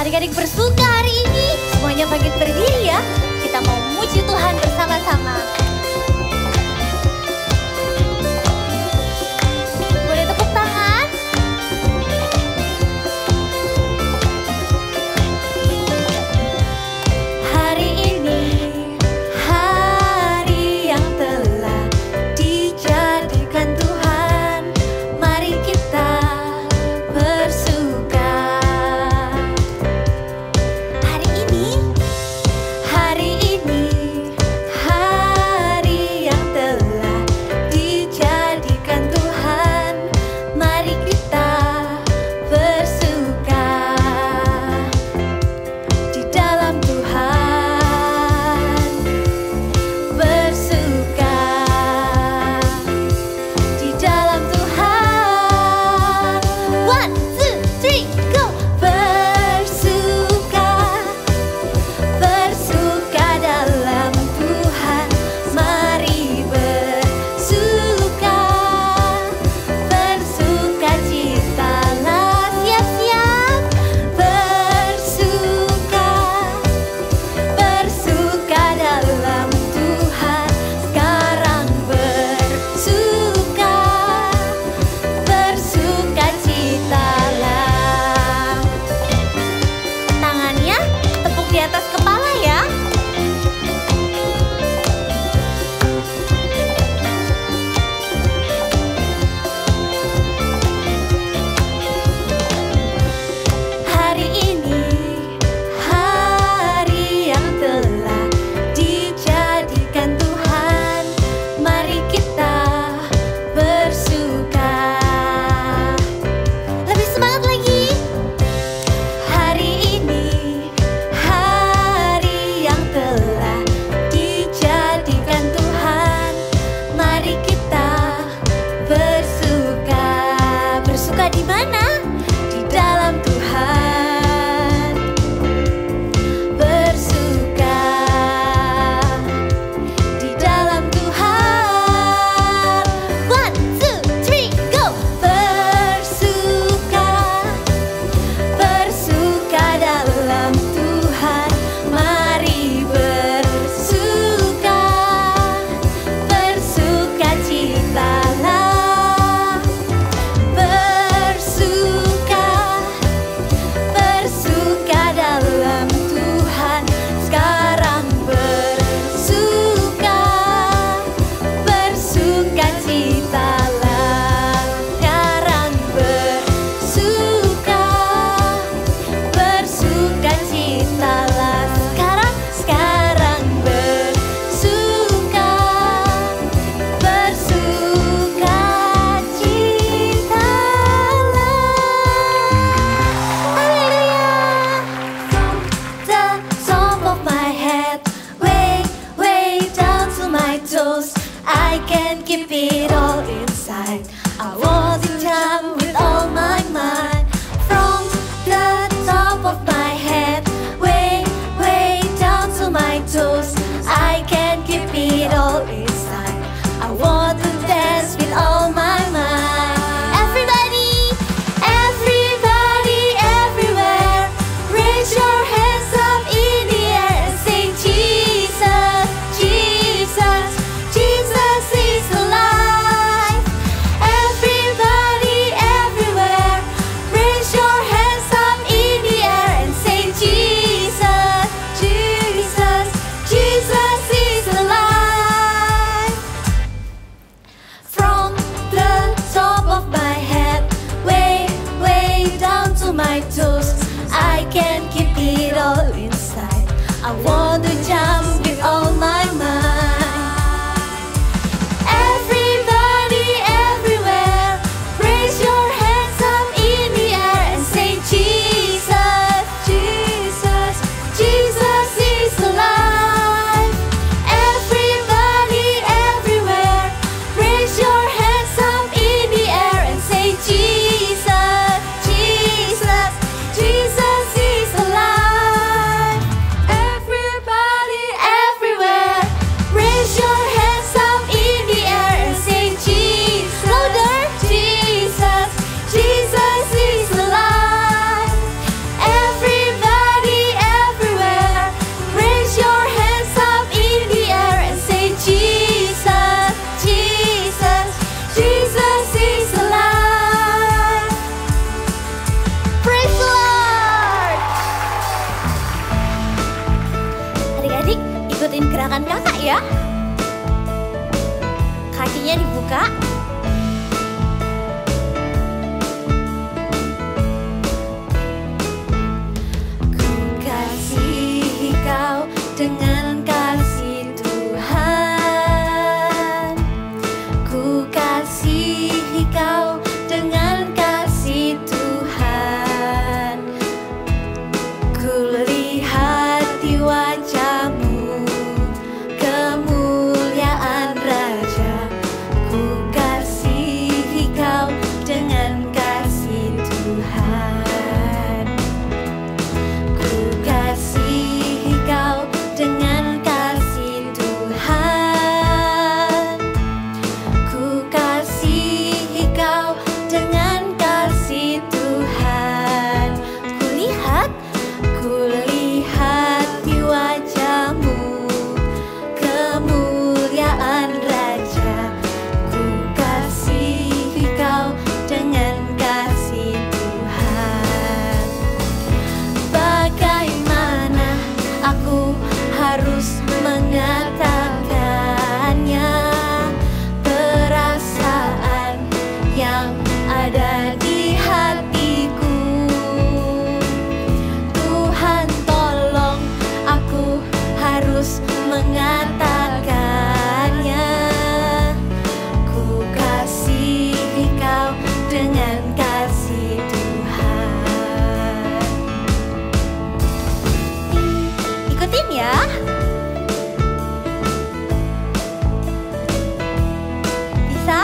Adik-adik bersuka hari ini, semuanya bangkit berdiri ya. Kita mau memuji Tuhan bersama-sama. Boleh tepuk tangan? Hari ini, hari yang telah dijadikan Tuhan, mari kita bersuka. Hari ini, hari yang telah dijadikan Tuhan, mari kita bersuka di dalam Tuhan, bersuka di dalam Tuhan. 1, 2, 3, go! Bersuka, bersuka dalam Tuhan, mari bersuka, bersuka citalah, siap-siap bersuka, bersuka dalam Tuhan, sekarang bersuka, bersuka citalah. Tangannya tepuk di atas kepala ya. Hari ini, hari yang telah dijadikan Tuhan, mari kita bersuka. Lebih semangat lagi. Hari ini, hari yang telah dijadikan Tuhan, mari kita bersuka. Bersuka di mana? Di dalam Tuhan. Bersuka di dalam Tuhan. 1, 2, 3, go! Bersuka, bersuka dalam Tuhan, mari bersuka, bersuka citalah. Bersuka, bersuka dalam Tuhan, sekarang bersuka, bersuka citalah. Sekarang bersuka, bersuka citalah. Sekarang bersuka, bersuka citalah. Haleluya. From the top of my head, way, way down to my toes, I can't keep it all inside. I want to jump with all my might. From the top of my head, way, way down to my toes, I can't keep it all inside. I want to dance with all my might. Everybody, everybody, everywhere, raise your hands up in the air and say Jesus, Jesus, Jesus is alive. Everybody, ya. Kakinya dibuka. Ku kasihi kau dengan kasih Tuhan. Ku kasihi kau dengan kasih Tuhan. Ku lihat di wajahmu kemuliaan Raja. Ku kasihi kau dengan kasih Tuhan. Ku kasihi kau dengan kasih Tuhan. Ku kasihi kau dengan kasih Tuhan. Ku lihat di wajahmu kemuliaan Raja. Ku kasihi kau dengan kasih Tuhan. Bagaimana aku harus mengatakannya, perasaan yang ada di hatiku. Tuhan tolong, aku harus mengatakannya. Ku kasihi kau dengan kasih Tuhan. Ikutin ya. Bisa?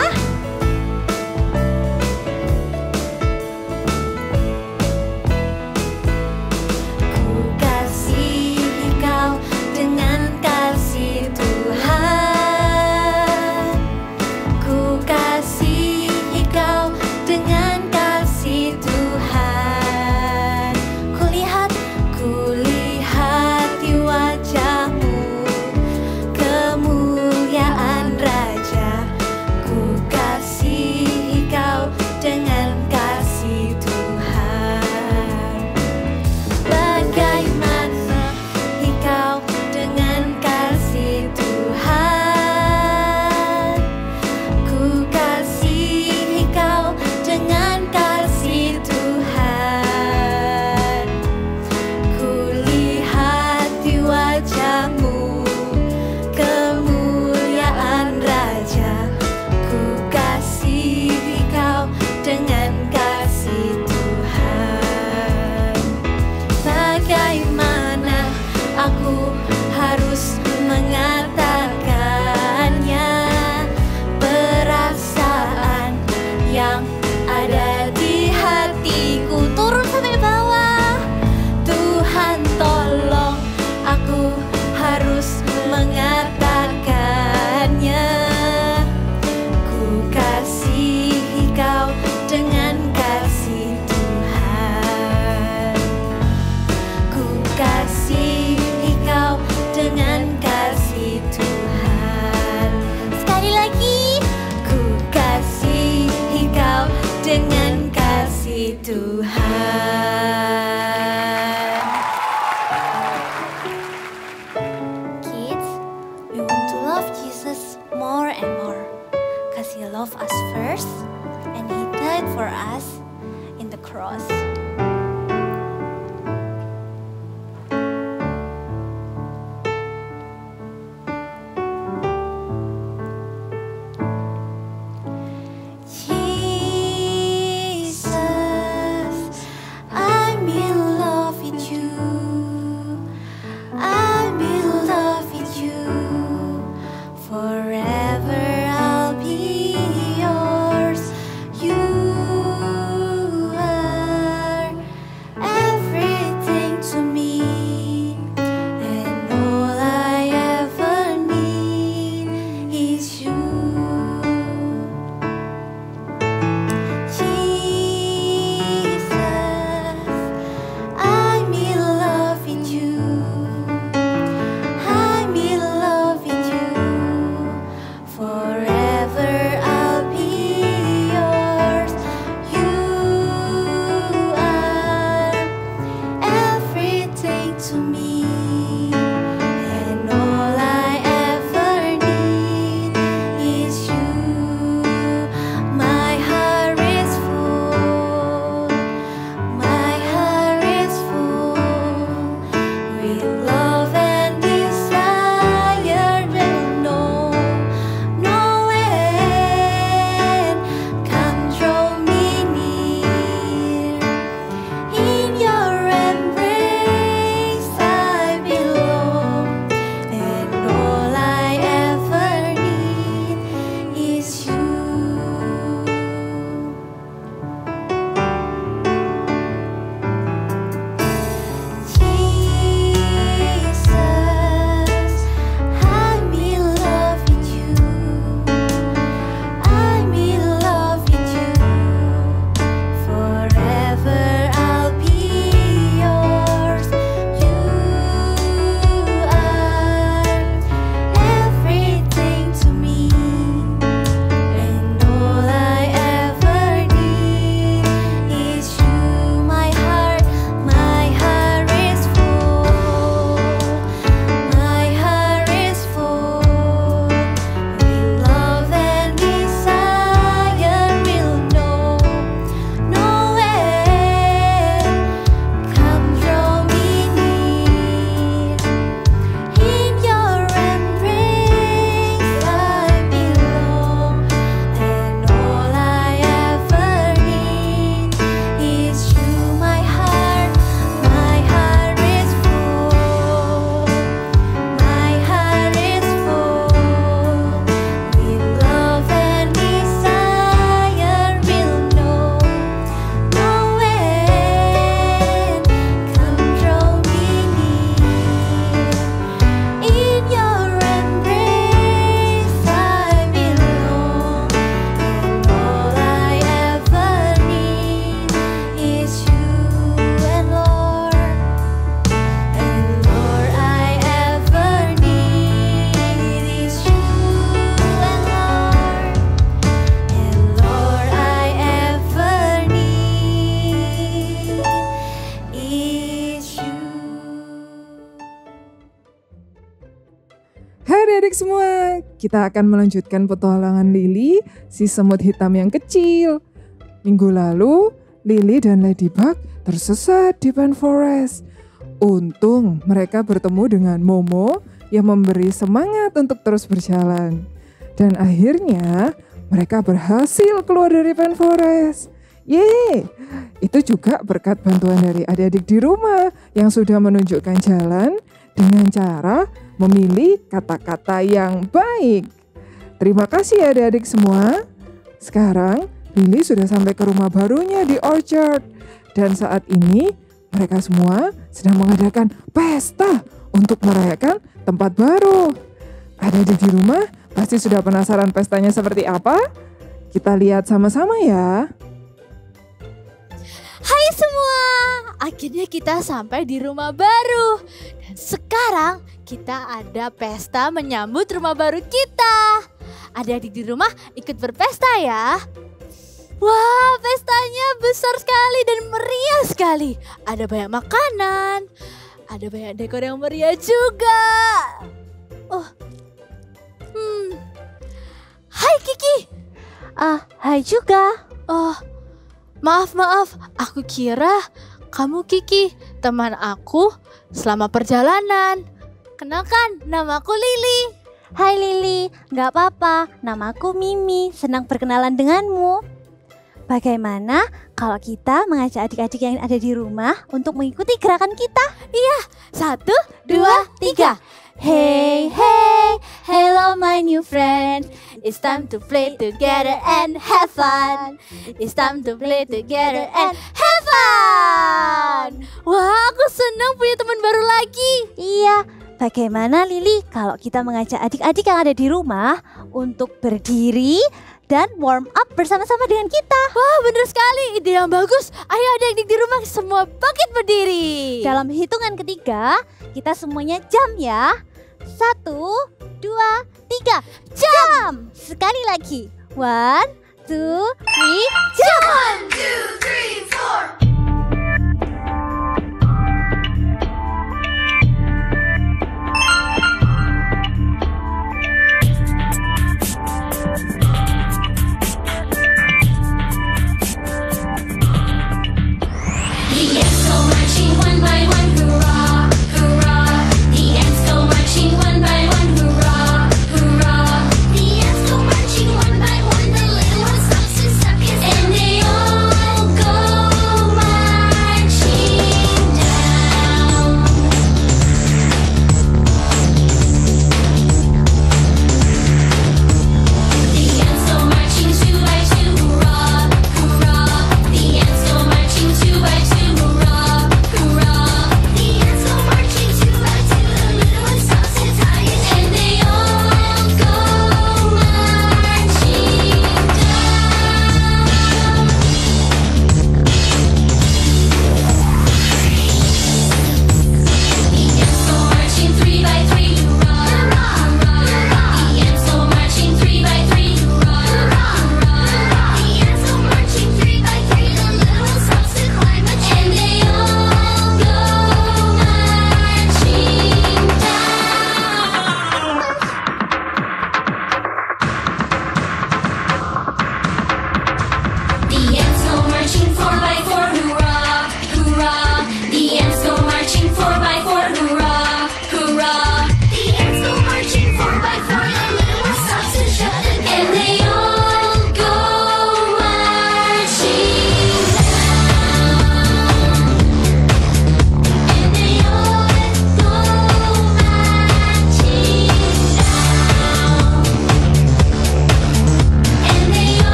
Ku kasihi kau dengan kasih Tuhan. Ku kasihi kau dengan kasih Tuhan. Ku lihat di wajahmu kemuliaan Raja. Ku kasihi kau dengan kasih Tuhan. Bagaimana engkau dengan kasih Tuhan. Ku kasihi kau dengan kasih Tuhan. Ku lihat di wajahmu kemuliaan Raja. Ku kasihi kau dengan kasih Tuhan. Bagaimana aku harus mengatakannya, perasaan yang ada di hatiku. Turun sampai bawah. Tuhan tolong, aku harus mengatakannya. Ku kasihi kau dengan kasih Tuhan. Ku kasihi kau dengan kasih Tuhan. Sekali lagi, ku kasihi kau dengan kasih Tuhan. Kids, we want to love Jesus more and more, 'cause He loved us first and He died for us in the cross. Jesus, I'm in love with you. I'm in love with you. Forever I'll be yours. You are kita akan melanjutkan petualangan Lily, si semut hitam yang kecil. Minggu lalu, Lily dan Ladybug tersesat di Pine Forest. Untung mereka bertemu dengan Momo yang memberi semangat untuk terus berjalan. Dan akhirnya mereka berhasil keluar dari Pine Forest. Yeay! Itu juga berkat bantuan dari adik-adik di rumah yang sudah menunjukkan jalan dengan cara memilih kata-kata yang baik. Terima kasih ya adik-adik semua. Sekarang Lily sudah sampai ke rumah barunya di Orchard. Dan saat ini mereka semua sedang mengadakan pesta untuk merayakan tempat baru. Adik-adik di rumah pasti sudah penasaran pestanya seperti apa? Kita lihat sama-sama ya. Hai semua, akhirnya kita sampai di rumah baru. Dan sekarang kita ada pesta menyambut rumah baru kita. Adik-adik di rumah ikut berpesta ya. Wah, pestanya besar sekali dan meriah sekali. Ada banyak makanan, ada banyak dekor yang meriah juga. Hai Kiki. Hai juga. Maaf, aku kira kamu Kiki, teman aku selama perjalanan. Kenalkan, namaku Lily. Hai Lily, gak apa-apa, namaku Mimi, senang berkenalan denganmu. Bagaimana kalau kita mengajak adik-adik yang ada di rumah untuk mengikuti gerakan kita? Iya, 1, 2, 3. Hey, hey, hello my new friend. It's time to play together and have fun. It's time to play together and have fun. Wah, aku senang punya teman baru lagi. Iya, bagaimana Lily kalau kita mengajak adik-adik yang ada di rumah untuk berdiri dan warm up bersama-sama dengan kita? Wah, benar sekali, ide yang bagus. Ayo adik-adik di rumah semua bangkit berdiri. Dalam hitungan ketiga, kita semuanya jam ya. 1, 2, 3, jam. Sekali lagi. 1, 2, 3, jam. 1, 2, 3, 4.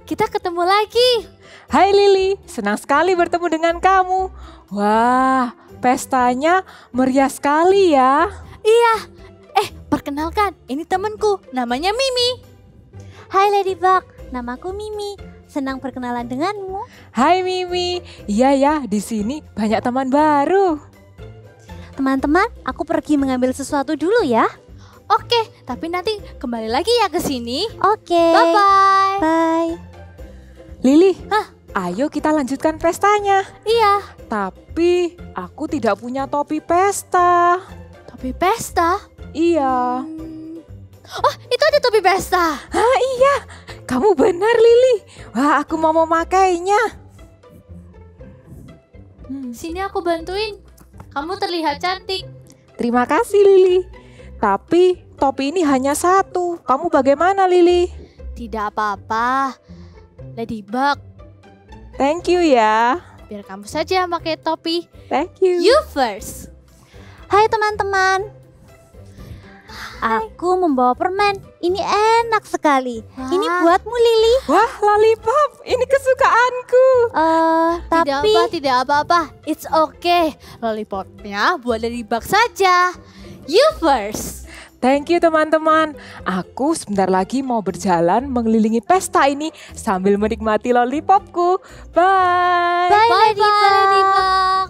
Kita ketemu lagi. Hai Lily, senang sekali bertemu dengan kamu. Wah, pestanya meriah sekali ya. Iya. Perkenalkan, ini temanku, namanya Mimi. Hai Ladybug, namaku Mimi. Senang berkenalan denganmu. Hai Mimi, iya ya, di sini banyak teman baru. Teman-teman, aku pergi mengambil sesuatu dulu ya. Oke, tapi nanti kembali lagi ya ke sini. Oke. Bye-bye. Bye. Lili, Hah? ayo kita lanjutkan pestanya. Iya. Tapi aku tidak punya topi pesta. Topi pesta? Iya. Oh, itu ada topi pesta. Ah iya, kamu benar Lili. Wah, aku mau memakainya. Sini aku bantuin. Kamu terlihat cantik. Terima kasih Lili. Tapi topi ini hanya satu. Kamu bagaimana Lili? Tidak apa-apa. Ladybug, Thank you ya. biar kamu saja pakai topi. Thank you. You first. Hai teman-teman. Aku membawa permen. Ini enak sekali. Wah. Ini buatmu Lili. Wah, lollipop. Ini kesukaanku. Tapi Tidak apa-apa. It's okay. Lollipopnya buat Ladybug saja. You first. Thank you teman-teman. Aku sebentar lagi mau berjalan mengelilingi pesta ini sambil menikmati lollipopku. Bye. Bye, Bye-bye, Ladybug.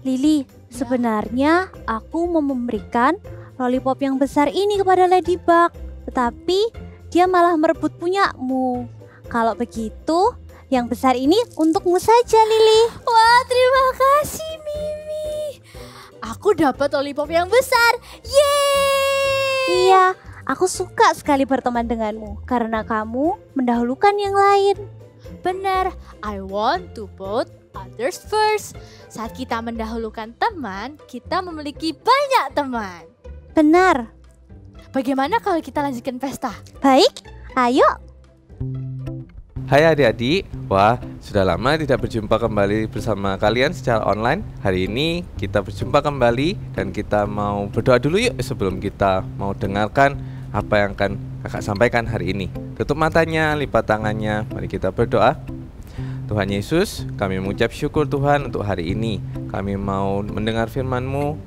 Lili, sebenarnya aku mau memberikan lollipop yang besar ini kepada Ladybug, tetapi dia malah merebut punyamu. Kalau begitu, yang besar ini untukmu saja, Lili. Wah, terima kasih Mimi. Aku dapat lollipop yang besar. Yeay. Iya, aku suka sekali berteman denganmu karena kamu mendahulukan yang lain. Benar, I want to put others first. Saat kita mendahulukan teman, kita memiliki banyak teman. Benar. Bagaimana kalau kita lanjutkan pesta? Baik, ayo. Hai adik-adik, wah sudah lama tidak berjumpa kembali bersama kalian secara online. Hari ini kita berjumpa kembali dan kita mau berdoa dulu yuk sebelum kita mau dengarkan apa yang akan kakak sampaikan hari ini. Tutup matanya, lipat tangannya, mari kita berdoa. Tuhan Yesus, kami mengucap syukur Tuhan untuk hari ini. Kami mau mendengar firman-Mu.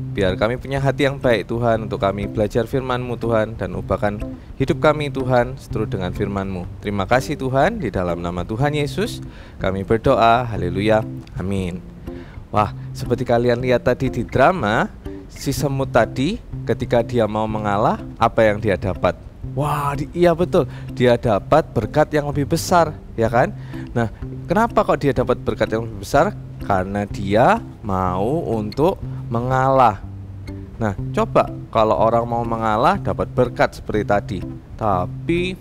Biar kami punya hati yang baik Tuhan untuk kami belajar firman-Mu Tuhan dan ubahkan hidup kami Tuhan seturut dengan firman-Mu. Terima kasih Tuhan, di dalam nama Tuhan Yesus kami berdoa, haleluya, amin. Wah, seperti kalian lihat tadi di drama, si semut tadi ketika dia mau mengalah, apa yang dia dapat? Wah, iya betul, dia dapat berkat yang lebih besar, ya kan? Nah, kenapa kok dia dapat berkat yang lebih besar? Karena dia mau untuk mengalah. Nah, coba kalau orang mau mengalah dapat berkat seperti tadi. Tapi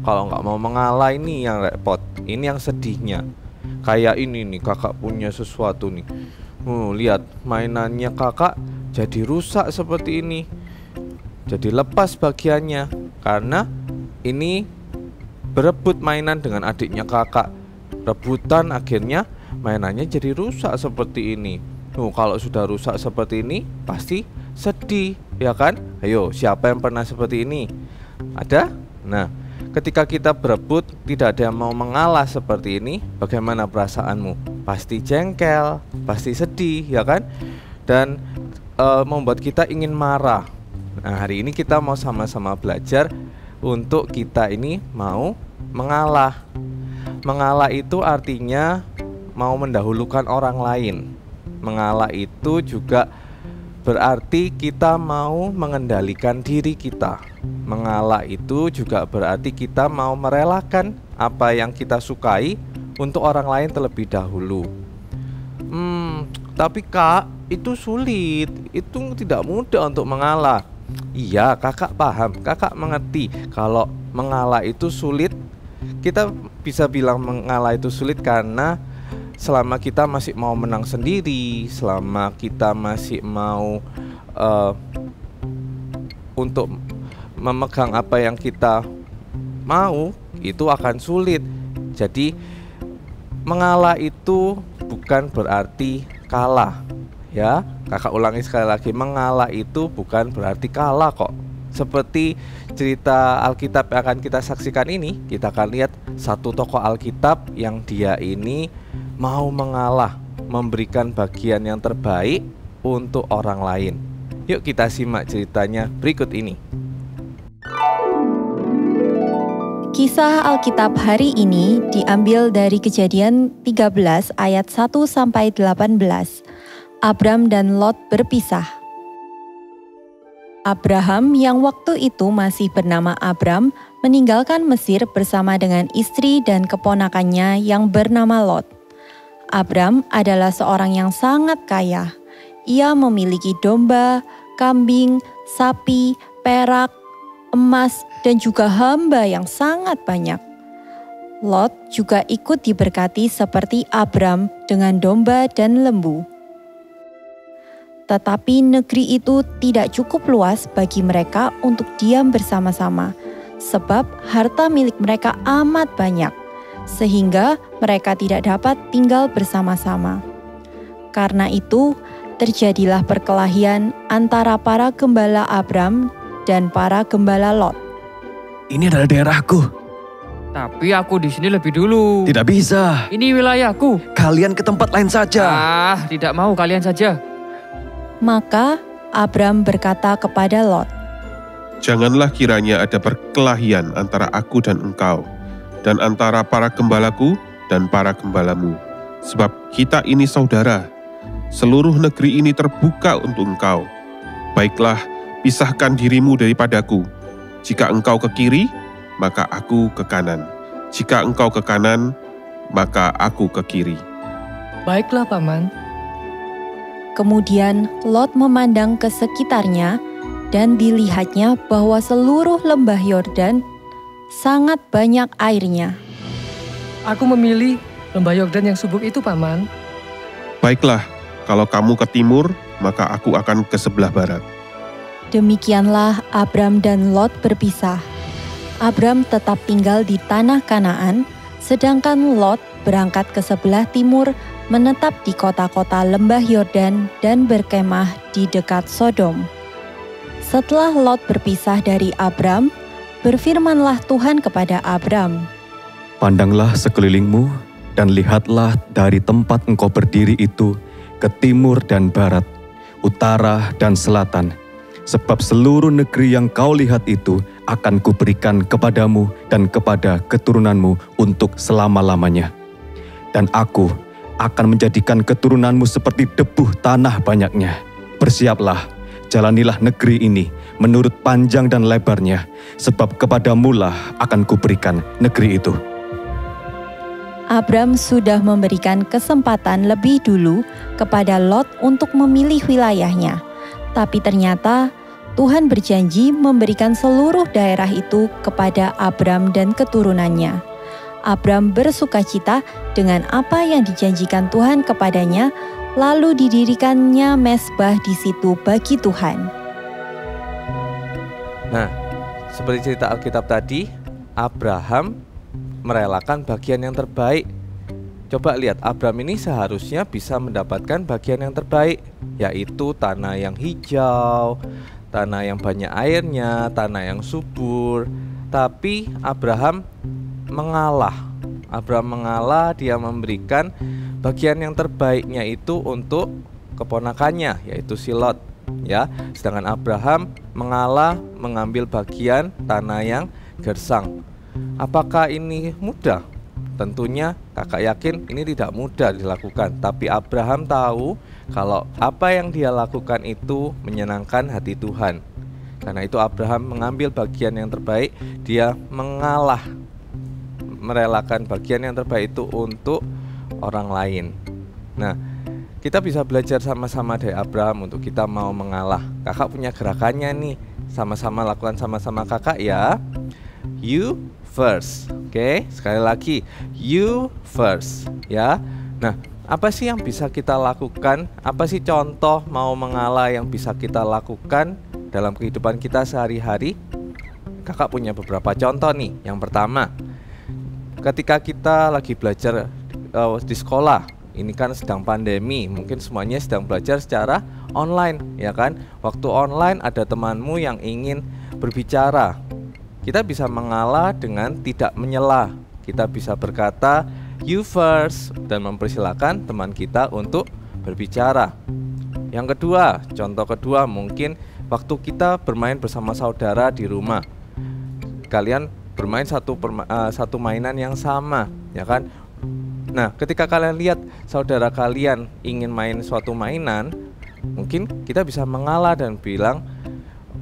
kalau nggak mau mengalah ini yang repot. Ini yang sedihnya. Kayak ini nih, kakak punya sesuatu nih. Lihat mainannya kakak jadi rusak seperti ini. Jadi lepas bagiannya karena ini berebut mainan dengan adiknya kakak. Rebutan akhirnya mainannya jadi rusak seperti ini. Kalau sudah rusak seperti ini pasti sedih, ya kan? Ayo, siapa yang pernah seperti ini? Ada? Nah, ketika kita berebut tidak ada yang mau mengalah seperti ini, bagaimana perasaanmu? Pasti jengkel, pasti sedih, ya kan? Dan membuat kita ingin marah. Nah, hari ini kita mau sama-sama belajar untuk kita ini mau mengalah. Mengalah itu artinya mau mendahulukan orang lain. Mengalah itu juga berarti kita mau mengendalikan diri kita. Mengalah itu juga berarti kita mau merelakan apa yang kita sukai untuk orang lain terlebih dahulu. Tapi kak, itu sulit. Itu tidak mudah untuk mengalah. Iya, kakak paham, kakak mengerti. Kalau mengalah itu sulit, kita bisa bilang mengalah itu sulit karena selama kita masih mau menang sendiri, selama kita masih mau untuk memegang apa yang kita mau, itu akan sulit. Jadi mengalah itu bukan berarti kalah, ya. Kakak ulangi sekali lagi, mengalah itu bukan berarti kalah kok. Seperti cerita Alkitab yang akan kita saksikan ini, kita akan lihat satu tokoh Alkitab yang dia ini mau mengalah, memberikan bagian yang terbaik untuk orang lain. Yuk kita simak ceritanya berikut ini. Kisah Alkitab hari ini diambil dari Kejadian 13 ayat 1-18. Abram dan Lot berpisah. Abraham yang waktu itu masih bernama Abram meninggalkan Mesir bersama dengan istri dan keponakannya yang bernama Lot. Abram adalah seorang yang sangat kaya. Ia memiliki domba, kambing, sapi, perak, emas, dan juga hamba yang sangat banyak. Lot juga ikut diberkati seperti Abram dengan domba dan lembu. Tetapi negeri itu tidak cukup luas bagi mereka untuk diam bersama-sama, sebab harta milik mereka amat banyak, sehingga mereka tidak dapat tinggal bersama-sama. Karena itu, terjadilah perkelahian antara para gembala Abram dan para gembala Lot. Ini adalah daerahku. Tapi aku di sini lebih dulu. Tidak bisa. Ini wilayahku. Kalian ke tempat lain saja. Tidak mau, kalian saja. Maka Abram berkata kepada Lot, "Janganlah kiranya ada perkelahian antara aku dan engkau, dan antara para gembalaku dan para gembalamu. Sebab kita ini saudara, seluruh negeri ini terbuka untuk engkau. Baiklah, pisahkan dirimu daripadaku. Jika engkau ke kiri, maka aku ke kanan. Jika engkau ke kanan, maka aku ke kiri." Baiklah, Paman. Kemudian Lot memandang ke sekitarnya dan dilihatnya bahwa seluruh lembah Yordan sangat banyak airnya. Aku memilih lembah Yordan yang subur itu, Paman. "Baiklah, kalau kamu ke timur, maka aku akan ke sebelah barat." Demikianlah Abram dan Lot berpisah. Abram tetap tinggal di tanah Kanaan, sedangkan Lot berangkat ke sebelah timur, menetap di kota-kota lembah Yordan dan berkemah di dekat Sodom. Setelah Lot berpisah dari Abram, berfirmanlah Tuhan kepada Abram, Pandanglah sekelilingmu dan lihatlah dari tempat engkau berdiri itu ke timur dan barat, utara dan selatan. Sebab seluruh negeri yang kau lihat itu akan kuberikan kepadamu dan kepada keturunanmu untuk selama-lamanya. Dan aku akan menjadikan keturunanmu seperti debu tanah banyaknya. Bersiaplah, jalanilah negeri ini menurut panjang dan lebarnya, sebab kepadamulah akan kuberikan negeri itu. Abram sudah memberikan kesempatan lebih dulu kepada Lot untuk memilih wilayahnya. Tapi ternyata Tuhan berjanji memberikan seluruh daerah itu kepada Abram dan keturunannya. Abram bersukacita dengan apa yang dijanjikan Tuhan kepadanya, lalu didirikannya mezbah di situ bagi Tuhan. Nah, seperti cerita Alkitab tadi, Abraham merelakan bagian yang terbaik. Coba lihat, Abram ini seharusnya bisa mendapatkan bagian yang terbaik, yaitu tanah yang hijau, tanah yang banyak airnya, tanah yang subur. Tapi Abraham mengalah. Dia memberikan bagian yang terbaiknya itu untuk keponakannya, yaitu si Lot, ya. Sedangkan Abraham mengalah mengambil bagian tanah yang gersang. Apakah ini mudah? Tentunya kakak yakin ini tidak mudah dilakukan. Tapi Abraham tahu kalau apa yang dia lakukan itu menyenangkan hati Tuhan. Karena itu Abraham mengambil bagian yang terbaik. Dia mengalah, merelakan bagian yang terbaik itu untuk orang lain. Nah, kita bisa belajar sama-sama dari Abraham untuk kita mau mengalah. Kakak punya gerakannya nih, sama-sama lakukan sama-sama kakak ya. You first, oke? Sekali lagi, you first, ya. Nah, apa sih yang bisa kita lakukan? Apa sih contoh mau mengalah yang bisa kita lakukan dalam kehidupan kita sehari-hari? Kakak punya beberapa contoh nih. Yang pertama, ketika kita lagi belajar di sekolah, ini kan sedang pandemi, mungkin semuanya sedang belajar secara online, ya kan? Waktu online ada temanmu yang ingin berbicara, kita bisa mengalah dengan tidak menyela. Kita bisa berkata you first dan mempersilahkan teman kita untuk berbicara. Yang kedua, contoh kedua, mungkin waktu kita bermain bersama saudara di rumah, kalian bermain satu mainan yang sama, ya kan? Nah, ketika kalian lihat saudara kalian ingin main suatu mainan, mungkin kita bisa mengalah dan bilang,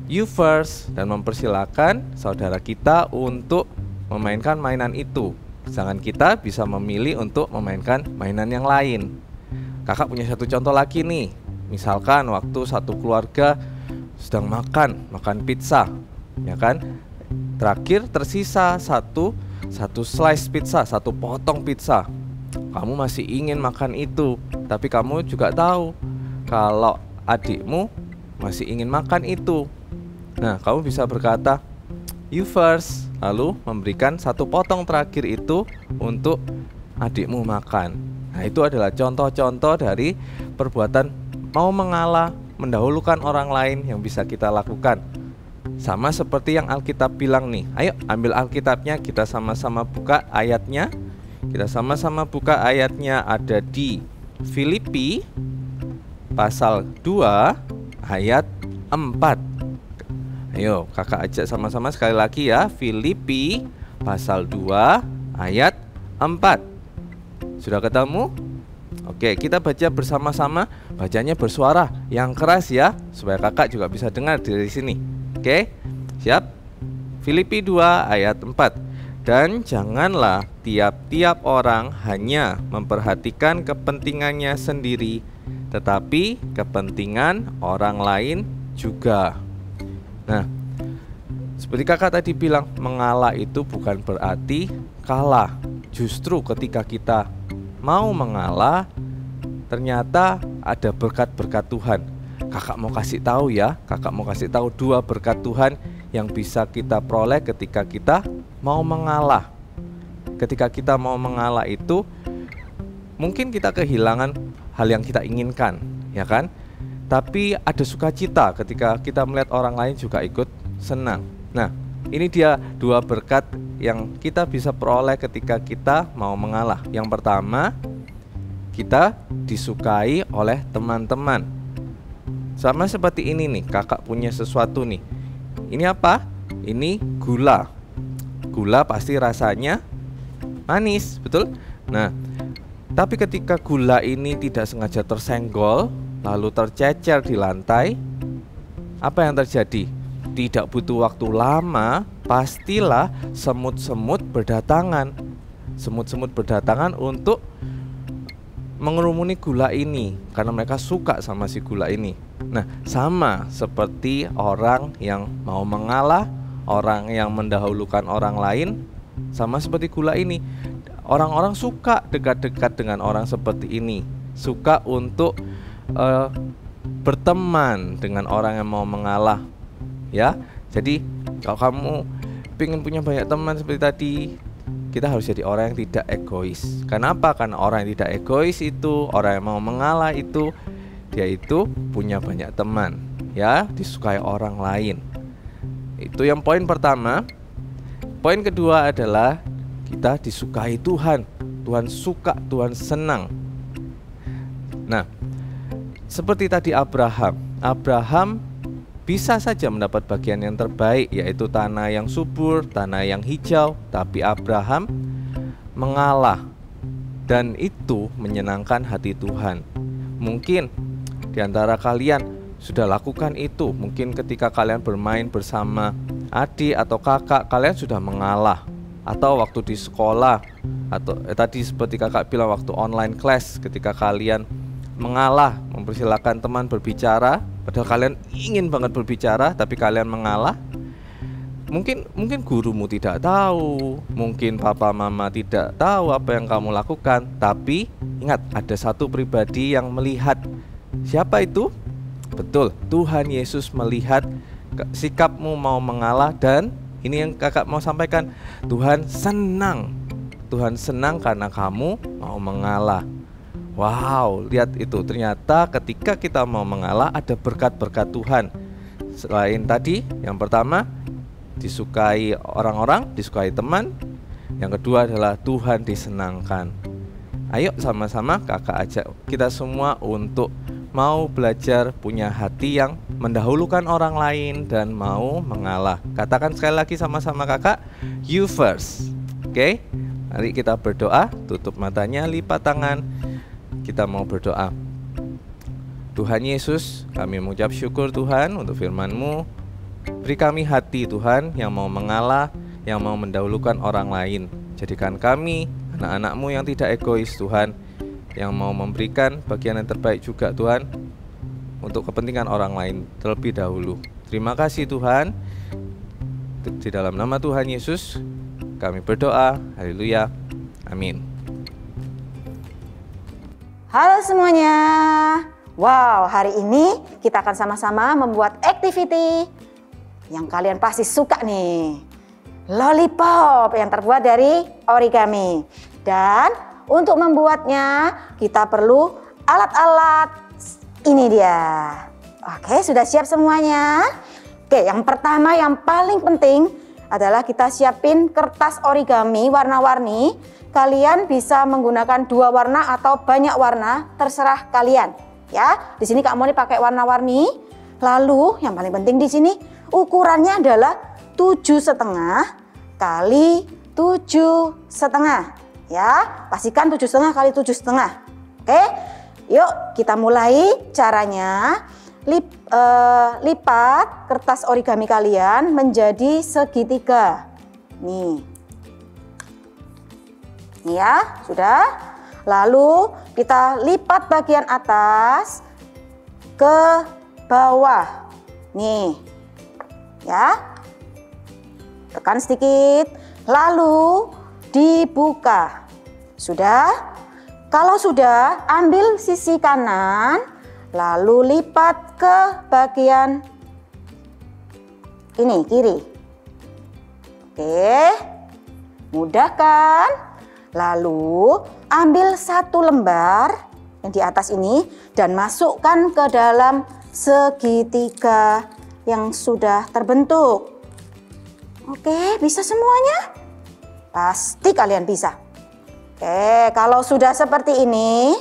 you first, dan mempersilahkan saudara kita untuk memainkan mainan itu. Sedangkan kita bisa memilih untuk memainkan mainan yang lain. Kakak punya satu contoh lagi nih. Misalkan waktu satu keluarga sedang makan pizza, ya kan? Terakhir tersisa satu slice pizza, satu potong pizza. Kamu masih ingin makan itu, tapi kamu juga tahu kalau adikmu masih ingin makan itu. Nah, kamu bisa berkata, you first, lalu memberikan satu potong terakhir itu untuk adikmu makan. Nah, itu adalah contoh-contoh dari perbuatan mau mengalah, mendahulukan orang lain yang bisa kita lakukan. Sama seperti yang Alkitab bilang nih. Ayo ambil Alkitabnya, kita sama-sama buka ayatnya. Kita sama-sama buka ayatnya, ada di Filipi pasal 2 ayat 4. Ayo kakak ajak sama-sama sekali lagi ya. Filipi pasal 2 ayat 4. Sudah ketemu? Oke, kita baca bersama-sama. Bacanya bersuara yang keras ya, supaya kakak juga bisa dengar dari sini. Oke, siap? Filipi 2 ayat 4. Dan janganlah tiap-tiap orang hanya memperhatikan kepentingannya sendiri, tetapi kepentingan orang lain juga. Nah, seperti kakak tadi bilang, mengalah itu bukan berarti kalah. Justru ketika kita mau mengalah, ternyata ada berkat-berkat Tuhan. Kakak mau kasih tahu ya, kakak mau kasih tahu 2 berkat Tuhan yang bisa kita peroleh ketika kita mau mengalah. Ketika kita mau mengalah itu, mungkin kita kehilangan hal yang kita inginkan, ya kan? Tapi ada sukacita ketika kita melihat orang lain juga ikut senang. Nah, ini dia 2 berkat yang kita bisa peroleh ketika kita mau mengalah. Yang pertama, kita disukai oleh teman-teman. Sama seperti ini nih, kakak punya sesuatu nih. Ini apa? Ini gula. Gula pasti rasanya manis, betul? Nah, tapi ketika gula ini tidak sengaja tersenggol, lalu tercecer di lantai, apa yang terjadi? Tidak butuh waktu lama, pastilah semut-semut berdatangan. Semut-semut berdatangan untuk mengerumuni gula ini, karena mereka suka sama si gula ini. Nah, sama seperti orang yang mau mengalah, orang yang mendahulukan orang lain, sama seperti gula ini. Orang-orang suka dekat-dekat dengan orang seperti ini, suka untuk berteman dengan orang yang mau mengalah, ya. Jadi kalau kamu pengen punya banyak teman seperti tadi, kita harus jadi orang yang tidak egois. Kenapa? Karena orang yang tidak egois itu, orang yang mau mengalah itu, dia itu punya banyak teman, ya, disukai orang lain. Itu yang poin pertama. Poin kedua adalah kita disukai Tuhan. Tuhan suka, Tuhan senang. Nah, seperti tadi Abraham bisa saja mendapat bagian yang terbaik, yaitu tanah yang subur, tanah yang hijau. Tapi Abraham mengalah, dan itu menyenangkan hati Tuhan. Mungkin di antara kalian sudah lakukan itu. Mungkin ketika kalian bermain bersama adik atau kakak, kalian sudah mengalah. Atau waktu di sekolah, atau tadi seperti kakak bilang waktu online class, ketika kalian mengalah, mempersilahkan teman berbicara, padahal kalian ingin banget berbicara, tapi kalian mengalah. Mungkin gurumu tidak tahu, mungkin papa mama tidak tahu apa yang kamu lakukan, tapi ingat, ada satu pribadi yang melihat. Siapa itu? Betul, Tuhan Yesus melihat sikapmu mau mengalah, dan ini yang kakak mau sampaikan, Tuhan senang. Tuhan senang karena kamu mau mengalah. Wow, lihat itu, ternyata ketika kita mau mengalah ada berkat-berkat Tuhan. Selain tadi, yang pertama disukai orang-orang, disukai teman. Yang kedua adalah Tuhan disenangkan. Ayo sama-sama kakak ajak kita semua untuk mau belajar punya hati yang mendahulukan orang lain dan mau mengalah. Katakan sekali lagi sama-sama kakak, you first. Oke, mari kita berdoa, tutup matanya, lipat tangan. Kita mau berdoa. Tuhan Yesus, kami mengucap syukur Tuhan untuk firman-Mu. Beri kami hati Tuhan yang mau mengalah, yang mau mendahulukan orang lain. Jadikan kami anak-anak-Mu yang tidak egois Tuhan, yang mau memberikan bagian yang terbaik juga Tuhan, untuk kepentingan orang lain terlebih dahulu. Terima kasih Tuhan. Di dalam nama Tuhan Yesus kami berdoa. Haleluya. Amin. Halo semuanya. Wow, hari ini kita akan sama-sama membuat activity yang kalian pasti suka nih. Lollipop yang terbuat dari origami. Dan untuk membuatnya kita perlu alat-alat. Ini dia. Oke, sudah siap semuanya? Oke, yang pertama yang paling penting adalah kita siapin kertas origami warna-warni. Kalian bisa menggunakan 2 warna atau banyak warna, terserah kalian. Ya, di sini Kak Moni pakai warna-warni. Lalu yang paling penting di sini ukurannya adalah 7,5 kali 7,5. Ya, pastikan 7,5 kali 7,5. Oke, yuk kita mulai caranya. Lipat kertas origami kalian menjadi segitiga. Nih ya, sudah. Lalu kita lipat bagian atas ke bawah. Nih. Ya. Tekan sedikit. Lalu dibuka. Sudah? Kalau sudah, ambil sisi kanan, lalu lipat ke bagian ini, kiri. Oke. Mudah kan? Lalu ambil 1 lembar yang di atas ini dan masukkan ke dalam segitiga yang sudah terbentuk. Oke, bisa semuanya? Pasti kalian bisa. Oke, kalau sudah seperti ini,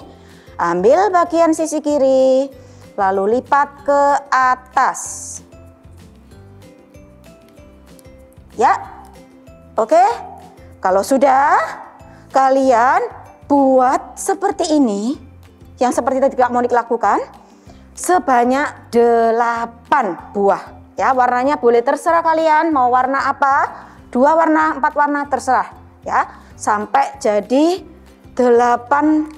ambil bagian sisi kiri, lalu lipat ke atas. Ya, oke. Kalau sudah, kalian buat seperti ini, yang seperti tadi Kak Monik lakukan, sebanyak 8 buah. Ya, warnanya boleh terserah kalian, mau warna apa, 2 warna, 4 warna, terserah. Ya, sampai jadi 8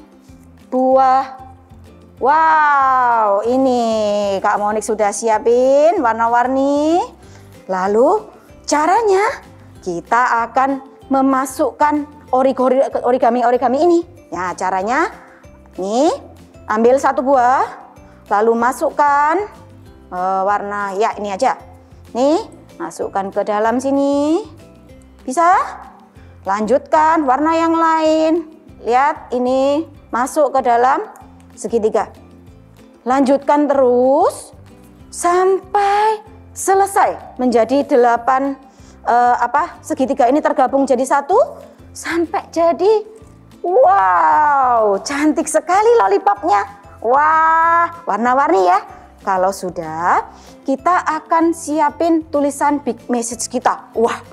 buah. Wow, ini Kak Monik sudah siapin warna-warni. Lalu caranya kita akan memasukkan origami ini. Ya, caranya nih, ambil 1 buah, lalu masukkan warna ya ini aja. Nih, masukkan ke dalam sini. Bisa? Lanjutkan warna yang lain. Lihat, ini masuk ke dalam segitiga. Lanjutkan terus sampai selesai menjadi 8 segitiga ini tergabung jadi 1 sampai jadi wow, cantik sekali lollipopnya. Wah, warna-warni ya. Kalau sudah, kita akan siapin tulisan big message kita. Wah.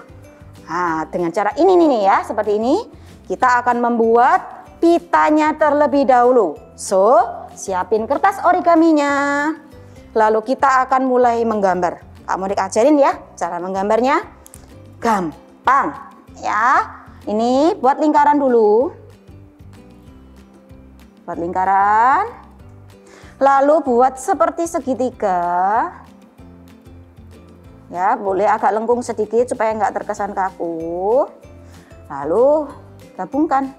Nah, dengan cara ini nih ya, seperti ini, kita akan membuat pitanya terlebih dahulu. So, siapin kertas origaminya. Lalu kita akan mulai menggambar. Kak Monik ajarin ya cara menggambarnya. Gampang ya. Ini buat lingkaran dulu. Buat lingkaran. Lalu buat seperti segitiga. Ya, boleh agak lengkung sedikit supaya nggak terkesan kaku. Lalu gabungkan.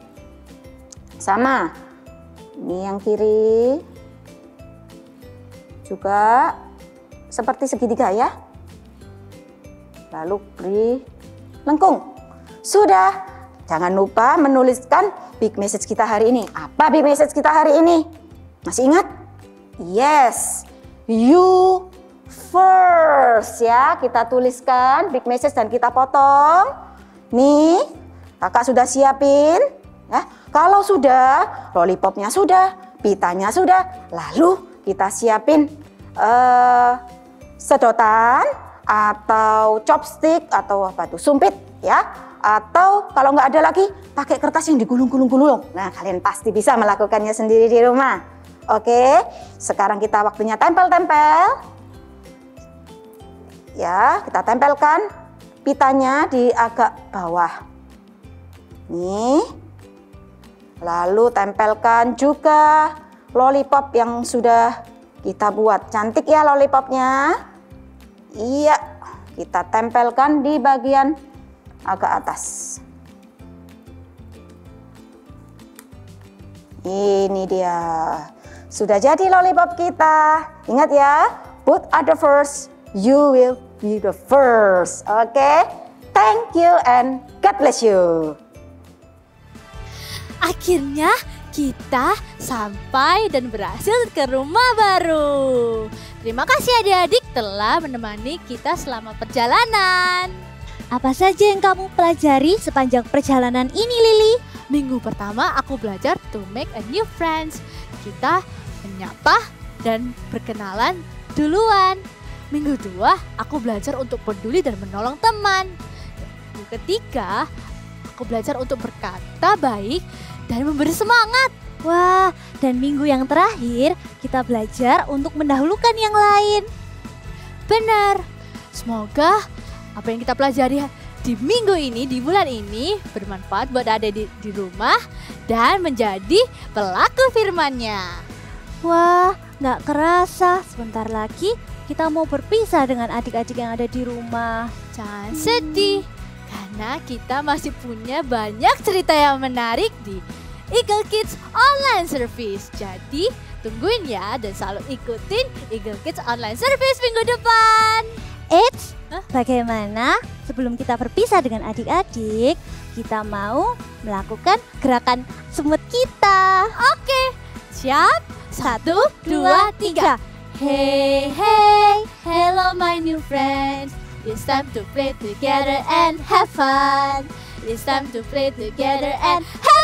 Sama. Ini yang kiri. Juga seperti segitiga ya. Lalu beri lengkung. Sudah. Jangan lupa menuliskan big message kita hari ini. Apa big message kita hari ini? Masih ingat? Yes. You first ya. Kita tuliskan big message dan kita potong. Nih, kakak sudah siapin ya. Kalau sudah, lollipopnya sudah, pitanya sudah, lalu kita siapin sedotan atau chopstick atau apa tuh, sumpit ya. Atau kalau nggak ada lagi, pakai kertas yang digulung-gulung-gulung. Nah, kalian pasti bisa melakukannya sendiri di rumah. Oke, sekarang kita waktunya tempel-tempel. ya, kita tempelkan pitanya di agak bawah. Nih. Lalu tempelkan juga lollipop yang sudah kita buat. Cantik ya lollipopnya. Iya, kita tempelkan di bagian agak atas. Ini dia. Sudah jadi lollipop kita. Ingat ya, both are the first, you will be the first. Oke? Thank you and God bless you. Akhirnya kita sampai dan berhasil ke rumah baru. Terima kasih adik-adik telah menemani kita selama perjalanan. Apa saja yang kamu pelajari sepanjang perjalanan ini, Lily? Minggu pertama aku belajar to make a new friends. Kita menyapa dan berkenalan duluan. Minggu kedua aku belajar untuk peduli dan menolong teman. Minggu ketiga aku belajar untuk berkata baik dan memberi semangat. Wah, dan minggu yang terakhir kita belajar untuk mendahulukan yang lain. Benar. Semoga apa yang kita pelajari di minggu ini, di bulan ini bermanfaat buat adik di rumah dan menjadi pelaku firman-Nya. Wah, nggak kerasa sebentar lagi kita mau berpisah dengan adik-adik yang ada di rumah. Jangan sedih, karena kita masih punya banyak cerita yang menarik di Eagle Kids Online Service. Jadi tungguin ya dan selalu ikutin Eagle Kids Online Service minggu depan. Eits, bagaimana sebelum kita berpisah dengan adik-adik, kita mau melakukan gerakan semut kita. Oke, siap? 1, 2, 3. Hey, hey, hello my new friends. It's time to play together and have fun. It's time to play together and have